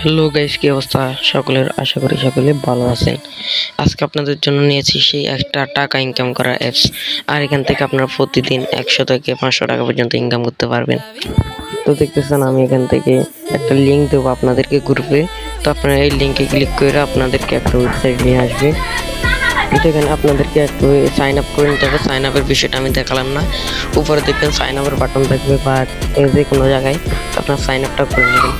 Hello guys, কি অবস্থা সকলের? আশা করি সকলে ভালো আছেন। আজকে আপনাদের জন্য নিয়েছি সেই একটা টাকা ইনকাম করার অ্যাপস। আর এখান থেকে আপনারা প্রতিদিন 100 থেকে 500 টাকা পর্যন্ত ইনকাম করতে পারবেন। তো দেখতেছেন আমি এখান থেকে একটা লিঙ্ক দেবো আপনাদেরকে গ্রুপে। তো আপনারা এই লিঙ্কে ক্লিক করে আপনাদেরকে একটা ওয়েবসাইট নিয়ে আসবে। এখানে আপনাদেরকে একটু সাইন আপ করে নিতে হবে। সাইন আপের বিষয়টা আমি দেখালাম না, উপরে দেখবেন সাইন আপের বাটন থাকবে বা যে কোনো জায়গায় আপনার সাইন আপটা করে নেবেন।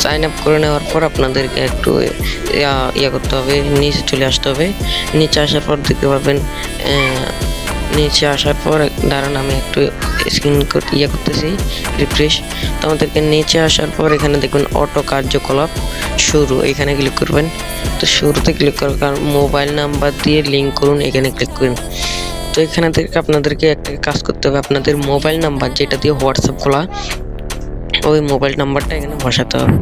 সাইন আপ করে নেওয়ার পর আপনাদেরকে একটু ইয়া করতে হবে, নিচে চলে আসতে হবে। নিচে আসার পর দেখতে পাবেন, নিচে আসার পর দাঁড়ান আমি একটু স্ক্রিন করতেছি রিফ্রেশ। তো আমাদেরকে নিচে আসার পর এখানে দেখবেন অটো কার্যকলাপ শুরু, এখানে ক্লিক করবেন। তো শুরুতে ক্লিক করার কারণ মোবাইল নাম্বার দিয়ে লিঙ্ক করুন, এখানে ক্লিক করুন। তো এখানে থেকে আপনাদেরকে একটা কাজ করতে হবে, আপনাদের মোবাইল নাম্বার যেটা দিয়ে হোয়াটসঅ্যাপ খোলা ওই মোবাইল নাম্বারটা এখানে বসাতে হবে।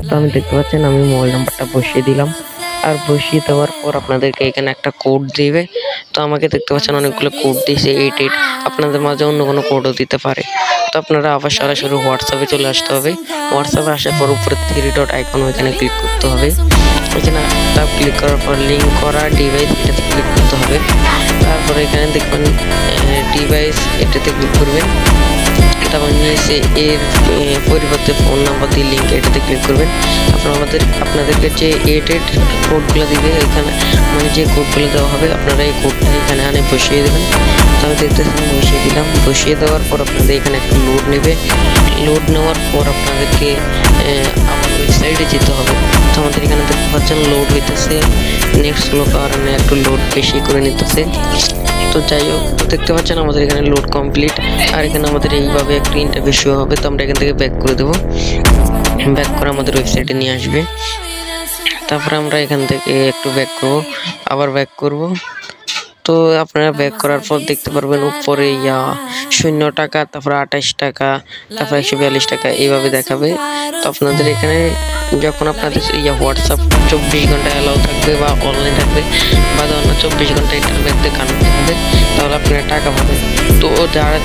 তো আমি দেখতে পাচ্ছেন আমি মোবাইল নাম্বারটা বসিয়ে দিলাম। আর বসিয়ে দেওয়ার পর আপনাদেরকে এখানে একটা কোড দিবে। তো আমাকে দেখতে পাচ্ছেন অনেকগুলো কোড দিয়েছে 88, আপনাদের মাঝে অন্য কোনো কোডও দিতে পারে। তো আপনারা আবার সরাসরি হোয়াটসঅ্যাপে চলে আসতে হবে। হোয়াটসঅ্যাপে আসার পর উপরে 3 ডট আইকন ওইখানে ক্লিক করতে হবে। এখানে ক্লিক করার পর লিঙ্ক করা ডিভাইস এটাতে ক্লিক করতে হবে। তারপরে এখানে দেখবেন ডিভাইস এটাতে ক্লিক করবেন। তারপর নিচে এর পরিবর্তে ফোন নাম্বার দিয়ে লিঙ্ক এটাতে ক্লিক করবেন। তারপর আপনাদেরকে যে এডেড কোডগুলো দিবে এখানে, মানে যে কোডগুলো দেওয়া হবে আপনারা এই কোডটা এখানে আনে বসিয়ে দেবেন। তো আমি দেখতেছেন বসিয়ে দিলাম। বসিয়ে দেওয়ার পর আপনাদের এখানে একটু লোড নেবে। লোড নেওয়ার পর আপনাদেরকে আমার ওয়েবসাইটে যেতে হবে। তো আমাদের এখানে দেখতে পাচ্ছেন লোড হইতেছে, নেট স্লো কারণে একটু লোড বেশি করে নিতেছে। তো যাই হোক, দেখতে পাচ্ছেন আমাদের এখানে লোড কমপ্লিট। আর এখানে আমাদের এইভাবে একটা ইন্টারভিউ শো হবে। তো আমরা এখান থেকে ব্যাক করে দেবো। ব্যাক করে আমাদের ওয়েবসাইটে নিয়ে আসবে। তারপরে আমরা এখান থেকে একটু ব্যাক করবো, আবার ব্যাক করব। তো আপনারা ব্যাক করার পর দেখতে পারবেন উপরে 0 টাকা, তারপর 28 টাকা, তারপর 142 টাকা এইভাবে দেখাবে। তো আপনাদের এখানে যখন আপনাদের হোয়াটসঅ্যাপ 24 ঘন্টা অ্যালাউ থাকবে বা অনলাইন থাকবে, বা ধরুন 24 ঘন্টা ইন্টারনেট দিয়ে কানেক্ট থাকবে, তাহলে আপনারা টাকা পাবেন। তো যারা